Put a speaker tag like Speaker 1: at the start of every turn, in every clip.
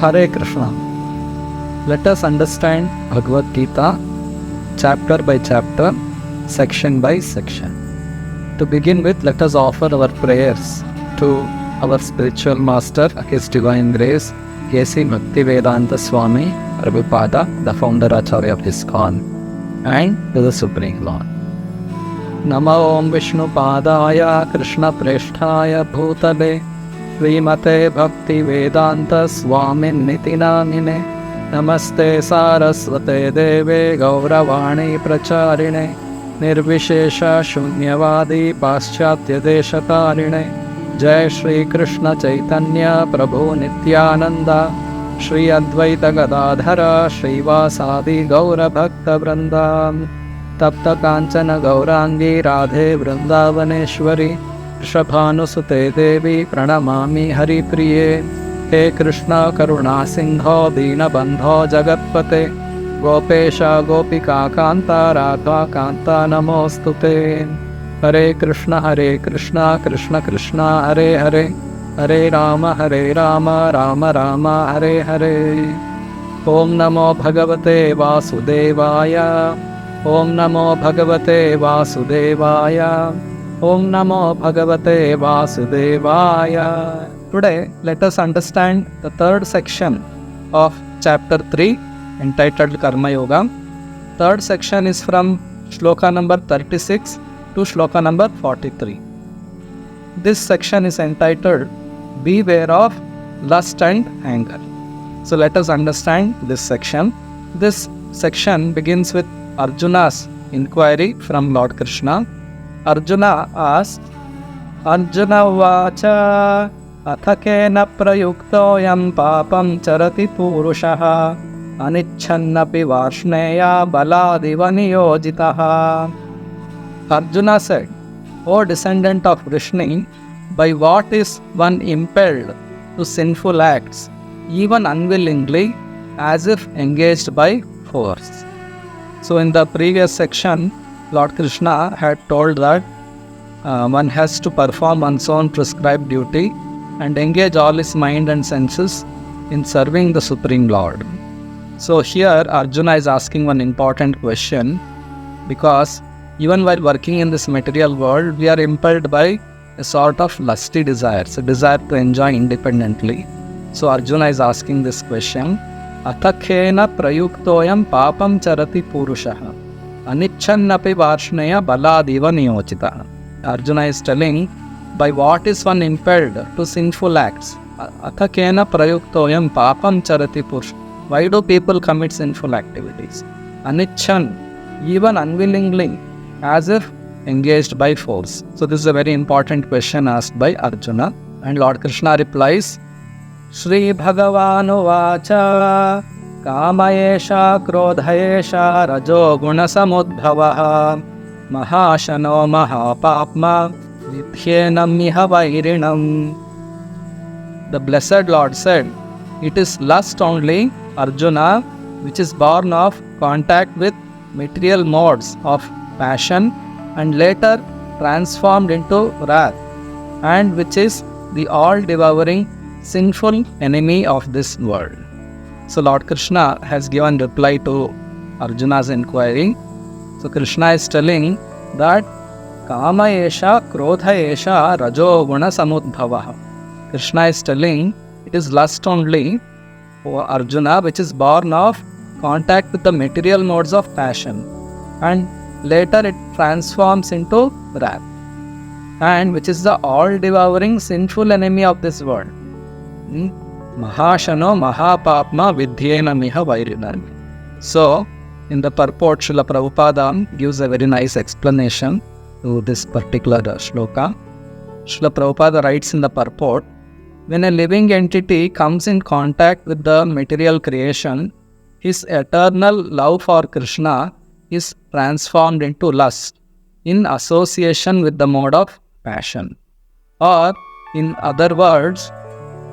Speaker 1: Hare Krishna. Let us understand Bhagavad Gita chapter by chapter, section by section. To begin with, let us offer our prayers to our spiritual master, His Divine Grace, K.C. Bhaktivedanta Swami Prabhupada, the founder Acharya of ISKCON, and to the Supreme Lord. Namo Om Vishnu Padaya Krishna Presthaya Bhutale Srimate Bhakti Vedanta Swami Nitinamine Namaste Saraswate Deve Gauravani Pracharine Nirvishesha Shunyavadi Paschatya Deshatarine Jai Shri Krishna Chaitanya Prabhu Nityananda Shri Advaita Gadadhara Shri Vasadi Gaura Bhakta Vrandam Tapta Kanchana Gaurangi Radhe Vrindavaneshwari Shabhanusute Devi Pranamami Hari Priye He Krishna Karuna Sindho Dina Bandho Jagatpate Gopesha Gopika Kanta Radha Kanta Namostute Hare Krishna Krishna Krishna Hare Hare Hare Rama Rama Rama Hare Hare Om Namo Bhagavate Vasudevaya Om Namo Bhagavate Vasudevaya Om Namo Bhagavate Vasudevaya. Today, let us understand the third section of chapter 3 entitled Karma Yoga. Third section is from Shloka number 36 to Shloka number 43. This section is entitled Beware of Lust and Anger. So let us understand this section. This section begins with Arjuna's inquiry from Lord Krishna. Arjuna asks, Arjuna vacha athakena prayuktoyam papam charati purushaha anichhannapi varshneya baladiva niyojitaha. Arjuna said, O descendant of Vrishni, by what is one impelled to sinful acts, even unwillingly, as if engaged by force? So in the previous section, Lord Krishna had told that one has to perform one's own prescribed duty and engage all his mind and senses in serving the Supreme Lord. So here Arjuna is asking one important question, because even while working in this material world, we are impelled by a sort of lusty desires, a desire to enjoy independently. So Arjuna is asking this question, Atakhena prayuktoyam papam charati purushaha Anichannapi varshneya baladiva niyochita. Arjuna is telling, by what is one impelled to sinful acts? Athakena prayuktoyam papam charati purush. Why do people commit sinful activities? Anichan, even unwillingly, as if engaged by force. So this is a very important question asked by Arjuna. And Lord Krishna replies, Shri Bhagavanu Vacha Kamayesha Krodhayesha Rajo Guna Samudbhavaha Mahashano Mahapapma Vidhyenam Miha Vairinam. The blessed Lord said, it is lust only, Arjuna, which is born of contact with material modes of passion and later transformed into wrath, and which is the all-devouring sinful enemy of this world. So Lord Krishna has given reply to Arjuna's inquiry. So Krishna is telling that Kama Esha Krodha Esha Rajo Guna Samudbhavaha. Krishna is telling it is lust only, O Arjuna, which is born of contact with the material modes of passion, and later it transforms into wrath, and which is the all-devouring sinful enemy of this world. Mahashano Mahapapma Vidhyena Miha Vairinam. So, in the purport, Srila Prabhupada gives a very nice explanation to this particular shloka. Srila Prabhupada writes in the purport, when a living entity comes in contact with the material creation, his eternal love for Krishna is transformed into lust in association with the mode of passion. Or In other words,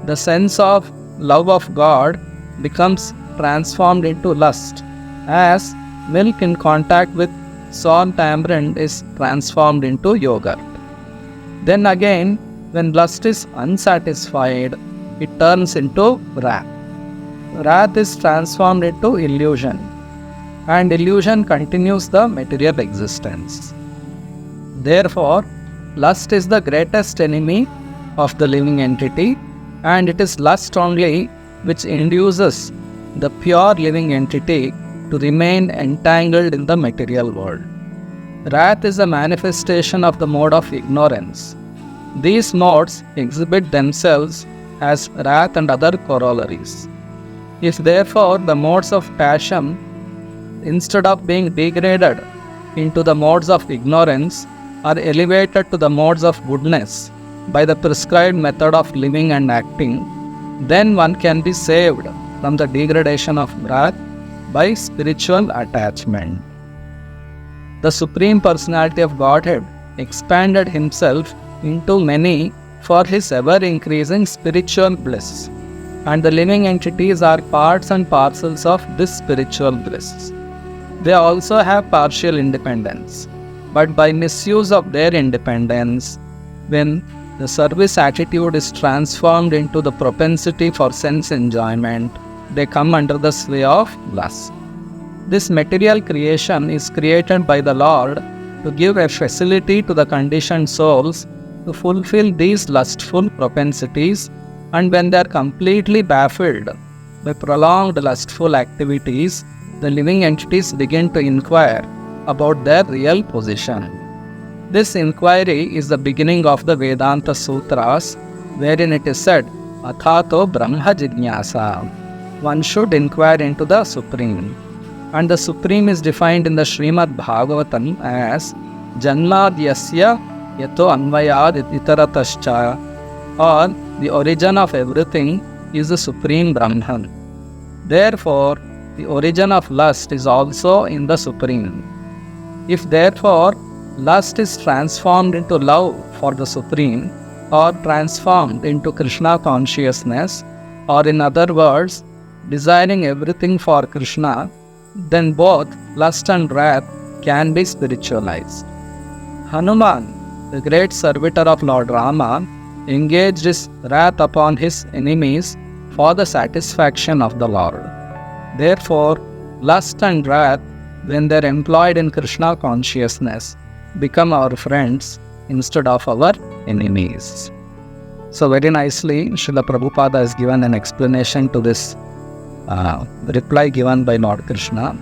Speaker 1: the sense of love of God becomes transformed into lust, as milk in contact with sour tamarind is transformed into yogurt. Then again, when lust is unsatisfied, it turns into wrath. Wrath is transformed into illusion, and illusion continues the material existence. Therefore, lust is the greatest enemy of the living entity, and it is lust only which induces the pure living entity to remain entangled in the material world. Wrath is a manifestation of the mode of ignorance. These modes exhibit themselves as wrath and other corollaries. If therefore the modes of passion, instead of being degraded into the modes of ignorance, are elevated to the modes of goodness by the prescribed method of living and acting, then one can be saved from the degradation of wrath by spiritual attachment. The Supreme Personality of Godhead expanded himself into many for his ever-increasing spiritual bliss, and the living entities are parts and parcels of this spiritual bliss. They also have partial independence, but by misuse of their independence, when the service attitude is transformed into the propensity for sense enjoyment, they come under the sway of lust. This material creation is created by the Lord to give a facility to the conditioned souls to fulfill these lustful propensities, and when they are completely baffled by prolonged lustful activities, the living entities begin to inquire about their real position. This inquiry is the beginning of the Vedanta Sutras, wherein it is said, Athato Brahma Jignasa. One should inquire into the Supreme. And the Supreme is defined in the Srimad Bhagavatam as Janmadhyasya Yato Anvayad Itaratascha, or the origin of everything is the Supreme Brahman. Therefore, the origin of lust is also in the Supreme. If therefore lust is transformed into love for the Supreme, or transformed into Krishna consciousness, or in other words, desiring everything for Krishna, then both lust and wrath can be spiritualized. Hanuman, the great servitor of Lord Rama, engaged his wrath upon his enemies for the satisfaction of the Lord. Therefore, lust and wrath, when they are employed in Krishna consciousness, become our friends instead of our enemies. So very nicely, Srila Prabhupada has given an explanation to this reply given by Lord Krishna.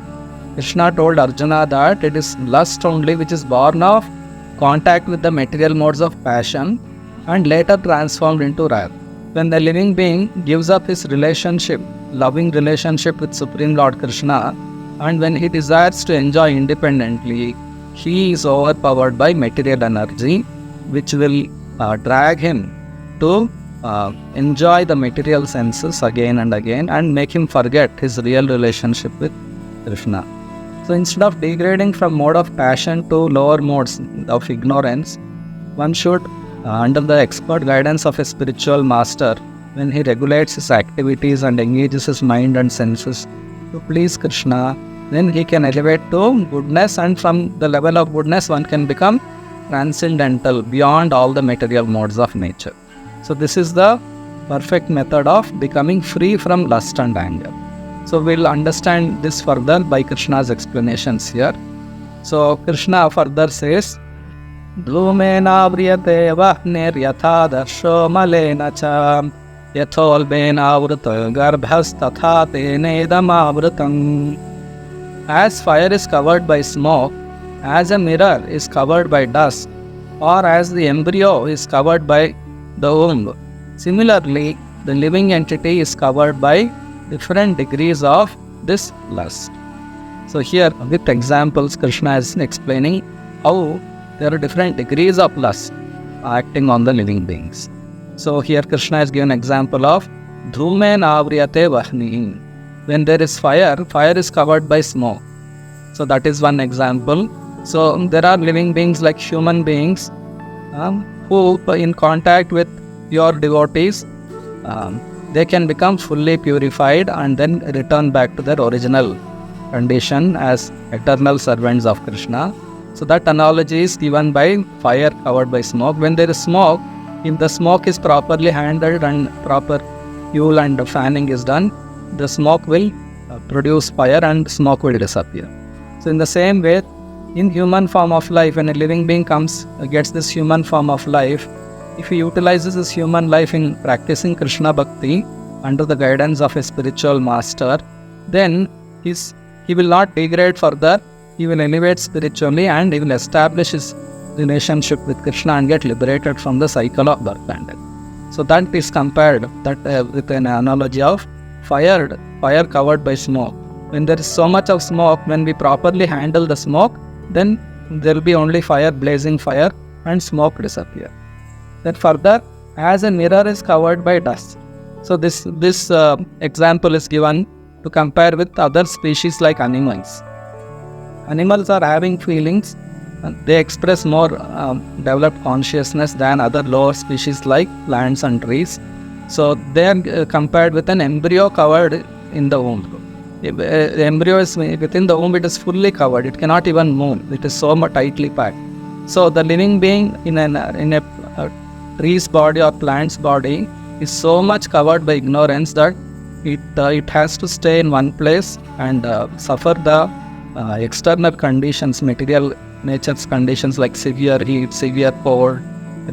Speaker 1: Krishna told Arjuna that it is lust only which is born of contact with the material modes of passion and later transformed into wrath. When the living being gives up his relationship, loving relationship with Supreme Lord Krishna, and when he desires to enjoy independently, he is overpowered by material energy, which will drag him to enjoy the material senses again and again and make him forget his real relationship with Krishna. So instead of degrading from mode of passion to lower modes of ignorance, one should, under the expert guidance of a spiritual master, when he regulates his activities and engages his mind and senses to please Krishna, then he can elevate to goodness, and from the level of goodness one can become transcendental beyond all the material modes of nature. So this is the perfect method of becoming free from lust and anger. So we'll understand this further by Krishna's explanations here. So Krishna further says, Dhumena vriyate vahner yatha darsho malena cha yatholbena vrita garbhas tatha tenedam avritam. As fire is covered by smoke, as a mirror is covered by dust, or as the embryo is covered by the womb, similarly, the living entity is covered by different degrees of this lust. So here, with examples, Krishna is explaining how there are different degrees of lust acting on the living beings. So here Krishna has given an example of Dhumen avriyate vahni. When there is fire, fire is covered by smoke. So that is one example. So there are living beings like human beings who in contact with pure devotees, they can become fully purified and then return back to their original condition as eternal servants of Krishna. So that analogy is given by fire covered by smoke. When there is smoke, if the smoke is properly handled and proper fuel and fanning is done, the smoke will produce fire and smoke will disappear. So in the same way, in human form of life, when a living being gets this human form of life, if he utilizes his human life in practicing Krishna Bhakti under the guidance of a spiritual master, then he will not degrade further, he will elevate spiritually and he will establish his relationship with Krishna and get liberated from the cycle of birth and death. So that is compared with an analogy of fire covered by smoke. When there is so much of smoke, when we properly handle the smoke, then there will be only fire, blazing fire, and smoke disappear. Then further, as a mirror is covered by dust. So this example is given to compare with other species like animals. Animals are having feelings, they express more developed consciousness than other lower species like plants and trees. So they are compared with an embryo covered in the womb. If the embryo is within the womb, it is fully covered, it cannot even move, it is so much tightly packed. So the living being in a tree's body or plant's body is so much covered by ignorance that it has to stay in one place and suffer the external conditions, material nature's conditions like severe heat, severe cold,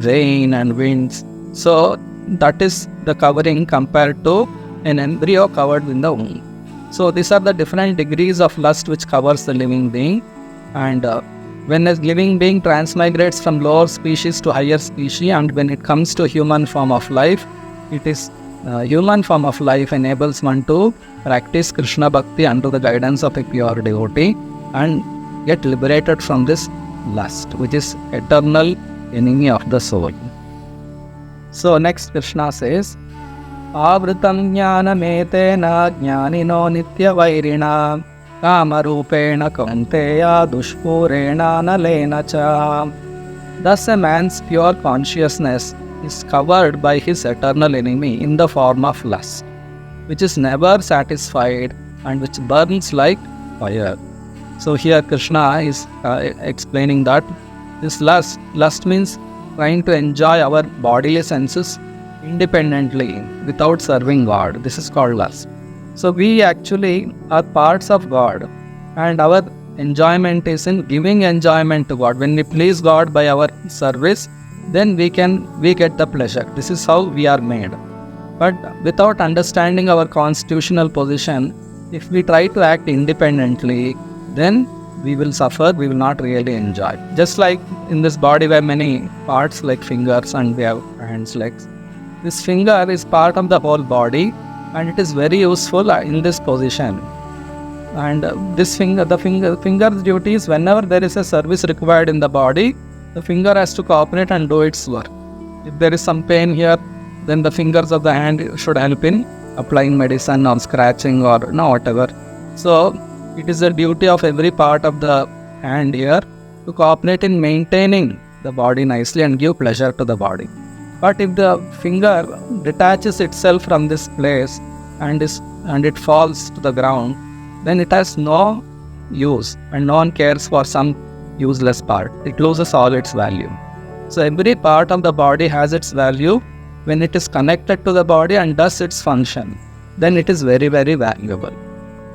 Speaker 1: rain and winds. So that is the covering compared to an embryo covered in the womb. So these are the different degrees of lust which covers the living being. And when a living being transmigrates from lower species to higher species, and when it comes to human form of life, it is human form of life enables one to practice Krishna Bhakti under the guidance of a pure devotee and get liberated from this lust, which is eternal enemy of the soul. So next Krishna says, Avritam jnanametena jnanino nitya vairina kamarupena kaunteya dushpurena nalena cha. Thus a man's pure consciousness is covered by his eternal enemy in the form of lust, which is never satisfied and which burns like fire. So here Krishna is explaining that this lust means trying to enjoy our bodily senses independently without serving God. This is called lust. So we actually are parts of God and our enjoyment is in giving enjoyment to God. When we please God by our service, then we get the pleasure. This is how we are made. But without understanding our constitutional position, if we try to act independently, then we will suffer, we will not really enjoy. Just like in this body we have many parts like fingers and we have hands, legs. This finger is part of the whole body and it is very useful in this position. And the finger's duty is whenever there is a service required in the body, the finger has to cooperate and do its work. If there is some pain here, then the fingers of the hand should help in applying medicine or scratching or whatever. So it is the duty of every part of the hand here to cooperate in maintaining the body nicely and give pleasure to the body. But if the finger detaches itself from this place and it falls to the ground, then it has no use and no one cares for some useless part. It loses all its value. So every part of the body has its value when it is connected to the body and does its function. Then it is very, very valuable.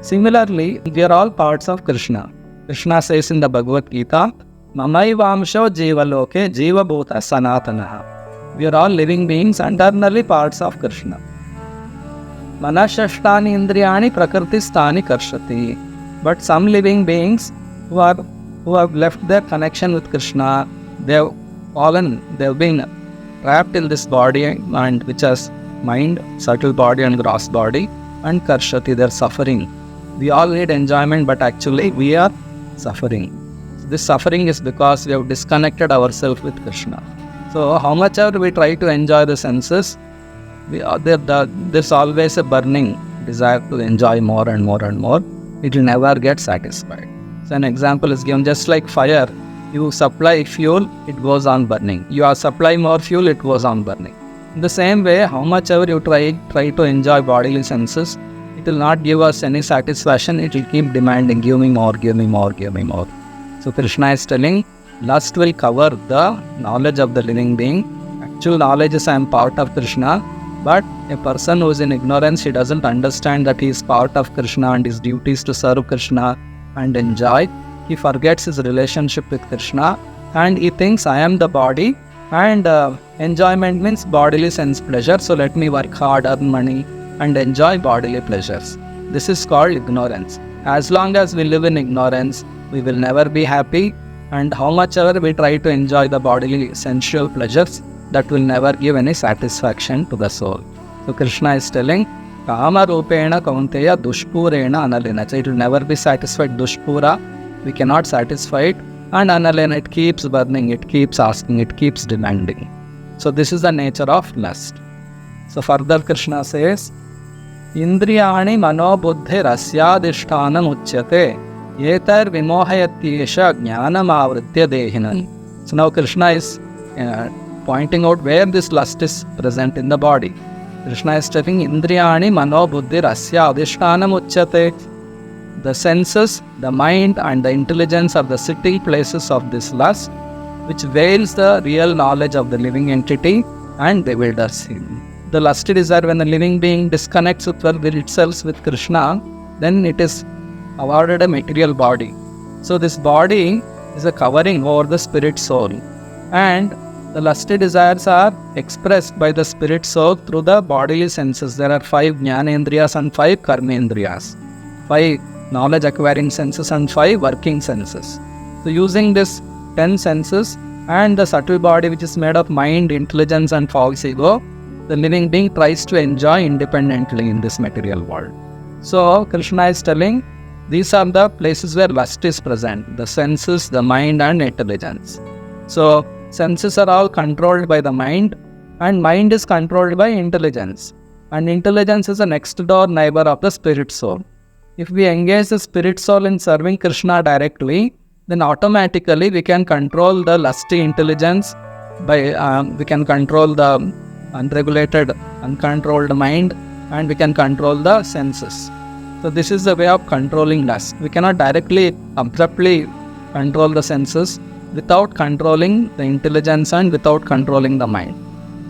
Speaker 1: Similarly, we are all parts of Krishna. Krishna says in the Bhagavad Gita, Mamaivamsho jivaloke jivabhuta sanatanaha. We are all living beings and eternally parts of Krishna. Manashashtani indriyani prakrtistani karshati. But some living beings who have left their connection with Krishna, they have been trapped in this body and which has mind, subtle body and gross body, and karshati, they are suffering. We all need enjoyment, but actually we are suffering. This suffering is because we have disconnected ourselves with Krishna. So how much ever we try to enjoy the senses, there's always a burning desire to enjoy more and more and more. It will never get satisfied. So an example is given, just like fire, you supply fuel, it goes on burning. You supply more fuel, it goes on burning. In the same way, how much ever you try to enjoy bodily senses, it will not give us any satisfaction. It will keep demanding, give me more, give me more, give me more. So Krishna is telling, lust will cover the knowledge of the living being. Actual knowledge is I am part of Krishna, but a person who is in ignorance, he doesn't understand that he is part of Krishna and his duty is to serve Krishna and enjoy. He forgets his relationship with Krishna and he thinks I am the body and enjoyment means bodily sense pleasure. So let me work hard, earn money and enjoy bodily pleasures. This is called ignorance. As long as we live in ignorance, we will never be happy, and how much ever we try to enjoy the bodily sensual pleasures, that will never give any satisfaction to the soul. So Krishna is telling, Kama Rupena Kaunteya Dushpurena Analena. So it will never be satisfied. Dushpura, we cannot satisfy it. And Analena, it keeps burning, it keeps asking, it keeps demanding. So this is the nature of lust. So further Krishna says, Indriyani manobuddhi rasyadishthana uchyate yetar vimohayatyesha jnanam avritya dehinan. So now Krishna is pointing out where this lust is present in the body. Krishna is telling, Indriyani manobuddhi rasyadishthana uchyate. The senses, the mind and the intelligence are the sitting places of this lust, which veils the real knowledge of the living entity and bewilders him. The lusty desire, when the living being disconnects with itself with Krishna, then it is awarded a material body. So this body is a covering over the spirit soul, and the lusty desires are expressed by the spirit soul through the bodily senses. There are 5 jnanendriyas and 5 karmendriyas, 5 knowledge acquiring senses and 5 working senses. So using this 10 senses and the subtle body which is made of mind, intelligence and false ego, the living being tries to enjoy independently in this material world. So Krishna is telling, these are the places where lust is present, the senses, the mind and intelligence. So senses are all controlled by the mind, and mind is controlled by intelligence, and intelligence is a next door neighbor of the spirit soul. If we engage the spirit soul in serving Krishna directly, then automatically we can control the lusty intelligence by we can control the unregulated, uncontrolled mind, and we can control the senses. So this is the way of controlling lust. We cannot directly, abruptly control the senses without controlling the intelligence and without controlling the mind.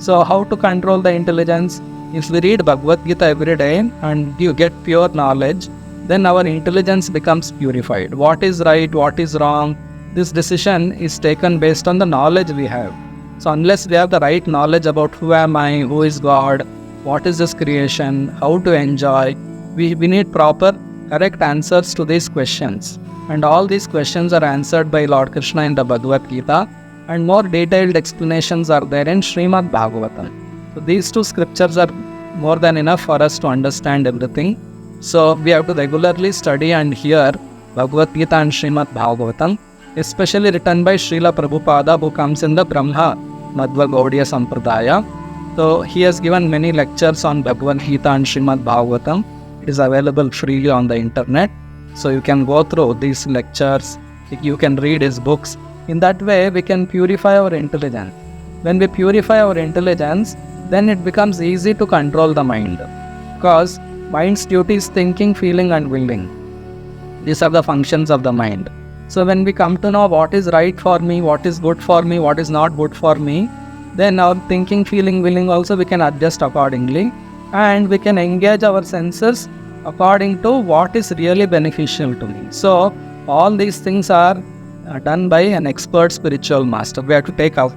Speaker 1: So how to control the intelligence? If we read Bhagavad Gita every day and you get pure knowledge, then our intelligence becomes purified. What is right, what is wrong, this decision is taken based on the knowledge we have. So unless we have the right knowledge about who am I, who is God, what is this creation, how to enjoy, we need proper, correct answers to these questions. And all these questions are answered by Lord Krishna in the Bhagavad Gita, and more detailed explanations are there in Srimad Bhagavatam. So these 2 scriptures are more than enough for us to understand everything. So we have to regularly study and hear Bhagavad Gita and Srimad Bhagavatam, especially written by Srila Prabhupada, who comes in the Brahma Madhva Gaudiya Sampradaya. So he has given many lectures on Bhagavad Gita and Srimad Bhagavatam. It is available freely on the internet. So you can go through these lectures, you can read his books. In that way, we can purify our intelligence. When we purify our intelligence, then it becomes easy to control the mind. Because mind's duty is thinking, feeling and willing. These are the functions of the mind. So when we come to know what is right for me, what is good for me, what is not good for me, then our thinking, feeling, willing also we can adjust accordingly, and we can engage our senses according to what is really beneficial to me. So all these things are done by an expert spiritual master. We have to take our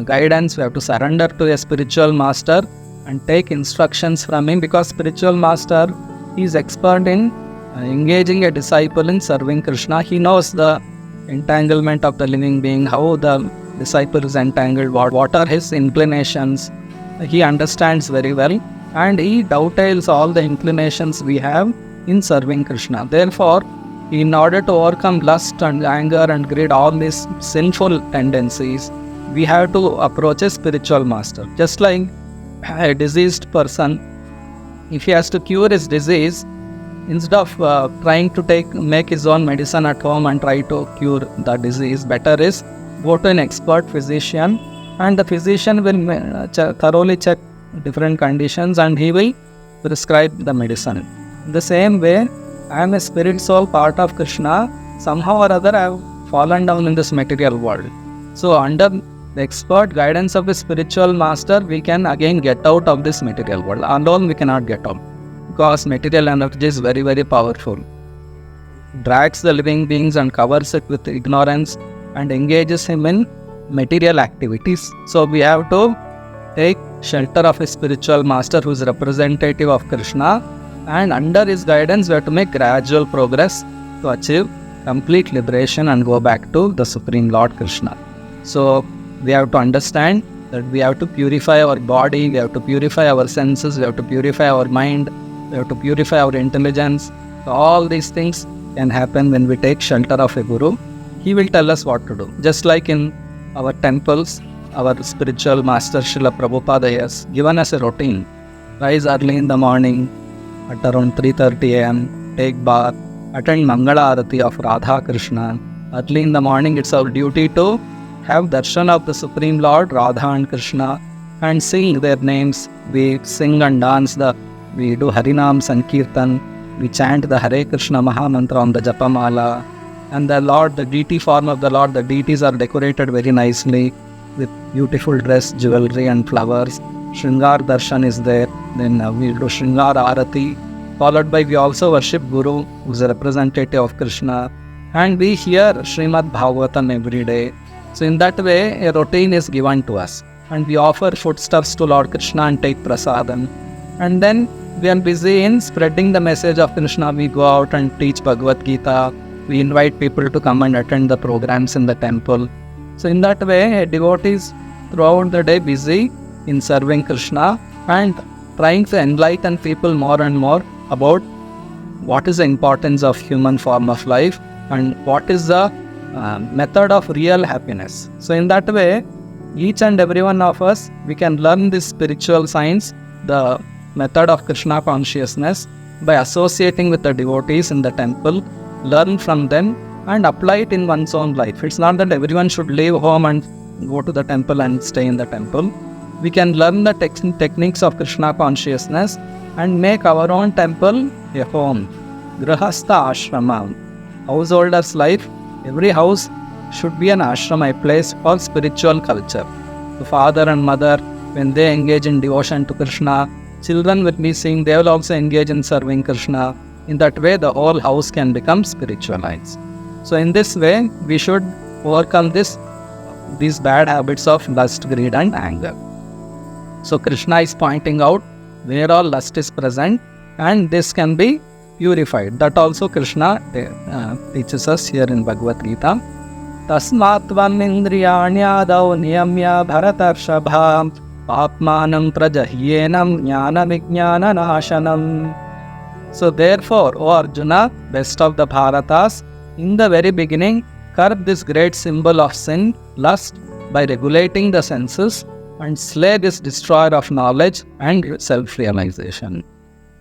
Speaker 1: guidance, we have to surrender to a spiritual master and take instructions from him, because spiritual master is expert in engaging a disciple in serving Krishna. He knows the entanglement of the living being, how the disciple is entangled, what are his inclinations. He understands very well, and he dovetails all the inclinations we have in serving Krishna. Therefore, in order to overcome lust and anger and greed, all these sinful tendencies, we have to approach a spiritual master. Just like a diseased person, if he has to cure his disease, instead of trying to make his own medicine at home and try to cure the disease, better is go to an expert physician and the physician will thoroughly check different conditions and he will prescribe the medicine. In the same way, I am a spirit soul, part of Krishna. Somehow or other, I have fallen down in this material world. So under the expert guidance of a spiritual master, we can again get out of this material world. Alone we cannot get out, because material energy is very, very powerful. Drags the living beings and covers it with ignorance and engages him in material activities. So we have to take shelter of a spiritual master who is representative of Krishna, and under his guidance we have to make gradual progress to achieve complete liberation and go back to the Supreme Lord Krishna. So we have to understand that we have to purify our body, we have to purify our senses, we have to purify our mind, we have to purify our intelligence. So all these things can happen when we take shelter of a guru. He will tell us what to do. Just like in our temples, our spiritual master Srila Prabhupada has given us a routine. Rise early in the morning at around 3:30 am, take bath, attend Mangala Arati of Radha Krishna. Early in the morning, it's our duty to have darshan of the Supreme Lord, Radha and Krishna, and sing their names. We sing and dance, we do Harinam Sankirtan, we chant the Hare Krishna Maha Mantra on the Japamala. And the Lord, the deity form of the Lord, the deities are decorated very nicely with beautiful dress, jewelry and flowers. Shringar Darshan is there. Then we do Shringar Arati. Followed by we also worship Guru, who is a representative of Krishna. And we hear Srimad Bhagavatam every day. So in that way, a routine is given to us. And we offer foodstuffs to Lord Krishna and take prasadam. And then we are busy in spreading the message of Krishna. We go out and teach Bhagavad Gita. We invite people to come and attend the programs in the temple. So in that way, a devotee is throughout the day busy in serving Krishna and trying to enlighten people more and more about what is the importance of human form of life and what is the method of real happiness. So in that way, each and every one of us, we can learn this spiritual science, the method of Krishna consciousness, by associating with the devotees in the temple, learn from them and apply it in one's own life. It's not that everyone should leave home and go to the temple and stay in the temple. We can learn the techniques of Krishna consciousness and make our own temple a home. Grahastha ashrama, householder's life. Every house should be an ashrama, a place for spiritual culture. The father and mother, when they engage in devotion to Krishna, children will be seeing, they will also engage in serving Krishna. In that way, the whole house can become spiritualized. So in this way, we should overcome these bad habits of lust, greed and anger. So Krishna is pointing out where all lust is present, and this can be purified. That also Krishna teaches us here in Bhagavad Gita. Tasmat tvam indriyanyadav niyamya bharatarshapha papmanam prajahyenam jnana vijnana nashanam. So therefore, O Arjuna, best of the Bharatas, in the very beginning, curb this great symbol of sin, lust, by regulating the senses and slay this destroyer of knowledge and self-realization.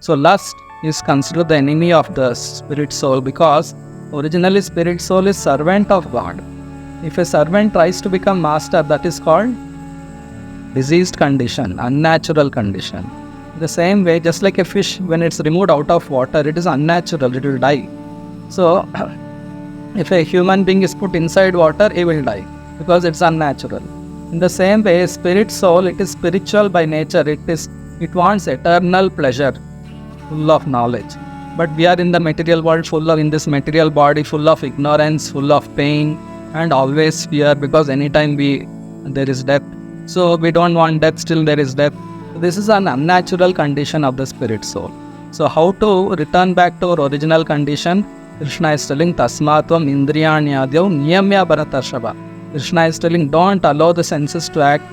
Speaker 1: So lust is considered the enemy of the spirit soul, because originally spirit soul is servant of God. If a servant tries to become master, that is called diseased condition, unnatural condition. The same way, just like a fish, when it's removed out of water, it is unnatural, it will die. So if a human being is put inside water, he will die because it's unnatural. In the same way, spirit soul, it is spiritual by nature. It wants eternal pleasure, full of knowledge. But we are in the material world, in this material body, full of ignorance, full of pain, and always fear, because anytime there is death. So we don't want death, still there is death. This is an unnatural condition of the spirit soul. So how to return back to our original condition? Krishna is telling, Tasmatvam indriyanyadyav niyamya bharatarshapha. Krishna is telling, don't allow the senses to act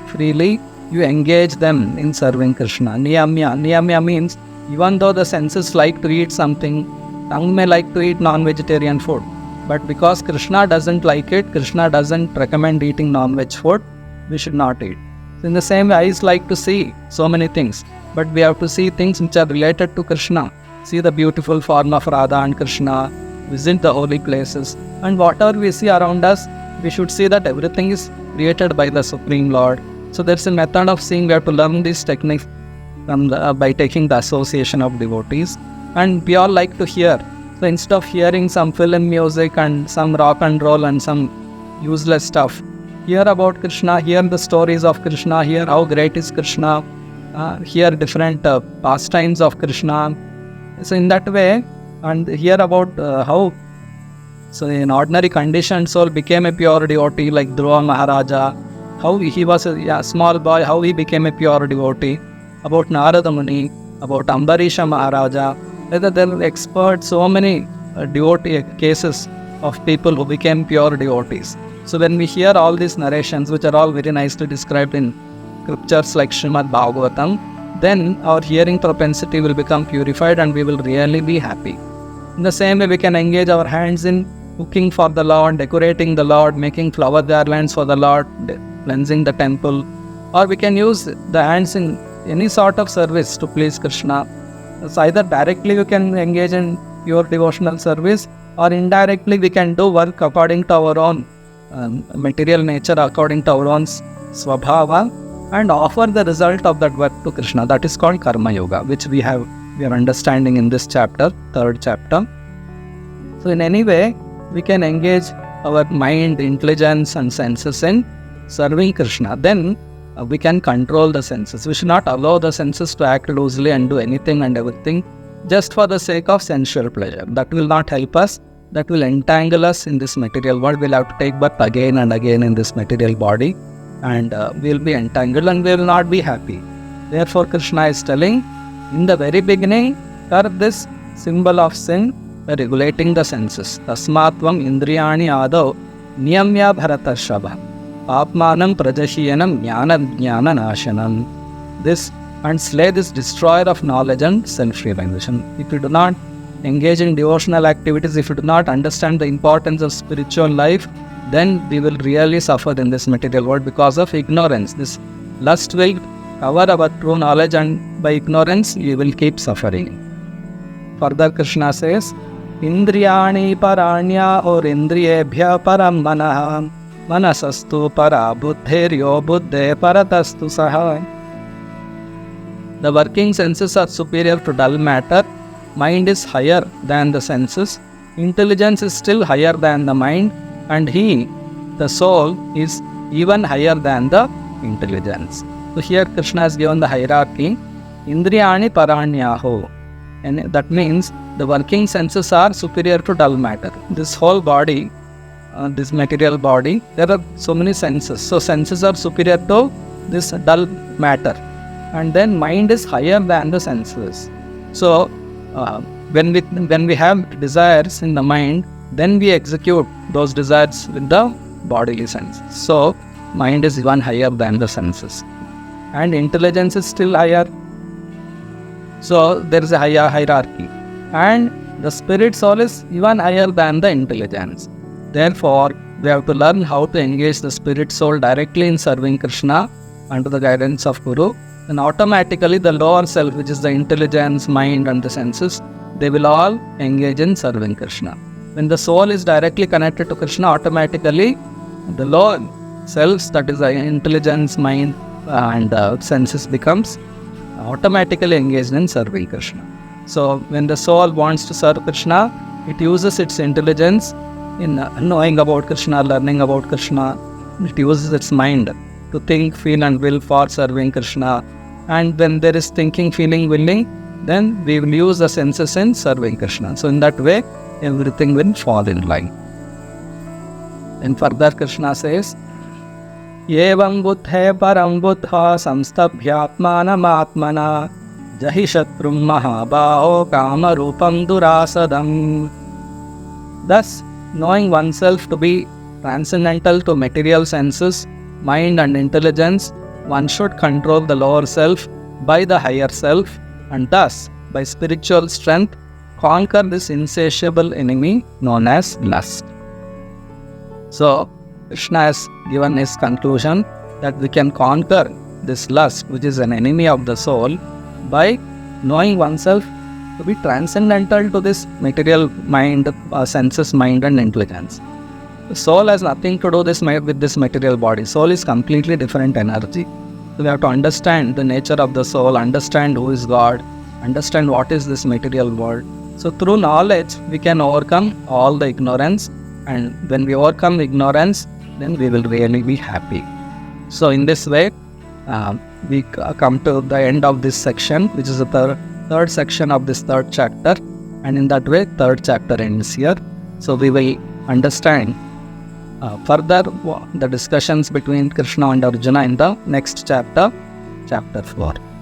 Speaker 1: freely. You engage them in serving Krishna. Niyamya. Niyamya means, even though the senses like to eat something, tongue may like to eat non-vegetarian food. But because Krishna doesn't like it, Krishna doesn't recommend eating non-veg food, we should not eat. So in the same way, eyes like to see so many things. But we have to see things which are related to Krishna. See the beautiful form of Radha and Krishna, visit the holy places, and whatever we see around us, we should see that everything is created by the Supreme Lord. So there's a method of seeing. We have to learn these techniques by taking the association of devotees. And we all like to hear. So instead of hearing some film music and some rock and roll and some useless stuff, hear about Krishna, hear the stories of Krishna, hear how great is Krishna, hear different pastimes of Krishna. So in that way, and hear about how, so in ordinary conditioned soul became a pure devotee like Dhruva Maharaja, how he was a small boy, how he became a pure devotee, about Narada Muni, about Ambarisha Maharaja. There are experts, so many devotee cases of people who became pure devotees. So when we hear all these narrations, which are all very nicely described in scriptures like Srimad Bhagavatam, then our hearing propensity will become purified and we will really be happy. In the same way, we can engage our hands in cooking for the Lord, decorating the Lord, making flower garlands for the Lord, cleansing the temple, or we can use the hands in any sort of service to please Krishna. So either directly we can engage in pure devotional service, or indirectly we can do work according to our own material nature, according to our own swabhava, and offer the result of that work to Krishna. That is called Karma Yoga, which we are understanding in this chapter, third chapter. So in any way, we can engage our mind, intelligence and senses in serving Krishna. Then we can control the senses. We should not allow the senses to act loosely and do anything and everything just for the sake of sensual pleasure. That will not help us. That will entangle us in this material world. We'll have to take birth again and again in this material body, and we'll be entangled and we will not be happy. Therefore, Krishna is telling, in the very beginning, curb this symbol of sin by regulating the senses. Tasmatvam indriyani adav niyamya bharatarshava apmanam prajahiyanam jnana nashanam. This, and slay this destroyer of knowledge and self-realization. If you do not engage in devotional activities, if you do not understand the importance of spiritual life, then we will really suffer in this material world because of ignorance. This lust will cover our true knowledge, and by ignorance you will keep suffering. Further, Krishna says, Indriyani paranya or indriyebhya param manaha manasastu para buddheryo buddhe paratastu saha. The working senses are superior to dull matter. Mind is higher than the senses. Intelligence is still higher than the mind. And he, the soul, is even higher than the intelligence. So here Krishna has given the hierarchy. Indriyani paranyaho. And that means the working senses are superior to dull matter. This whole body, this material body, there are so many senses. So senses are superior to this dull matter. And then mind is higher than the senses. So when we have desires in the mind, then we execute those desires with the bodily senses. So mind is even higher than the senses. And intelligence is still higher. So there is a higher hierarchy. And the spirit soul is even higher than the intelligence. Therefore, we have to learn how to engage the spirit soul directly in serving Krishna under the guidance of Guru. And automatically the lower self, which is the intelligence, mind and the senses, they will all engage in serving Krishna. When the soul is directly connected to Krishna, automatically the lower selves, that is the intelligence, mind and senses, becomes automatically engaged in serving Krishna. So when the soul wants to serve Krishna, it uses its intelligence in knowing about Krishna, learning about Krishna. It uses its mind to think, feel and will for serving Krishna. And when there is thinking, feeling, willing, then we will use the senses in serving Krishna. So in that way, everything will fall in line. And further Krishna says, Yevam buddhe param buddha samstabhyatmanam atmana jahi shatrum mahabaho kama rupam durasadam. Thus, knowing oneself to be transcendental to material senses, mind and intelligence, one should control the lower self by the higher self, and thus, by spiritual strength, conquer this insatiable enemy known as lust. So, Krishna has given his conclusion that we can conquer this lust, which is an enemy of the soul, by knowing oneself to be transcendental to this material mind, senses, mind and intelligence. The soul has nothing to do with this material body. Soul is completely different energy. So we have to understand the nature of the soul, understand who is God, understand what is this material world. So through knowledge, we can overcome all the ignorance. And when we overcome ignorance, then we will really be happy. So in this way, we come to the end of this section, which is the third section of this third chapter. And in that way, third chapter ends here. So we will understand further the discussions between Krishna and Arjuna in the next chapter, chapter 4.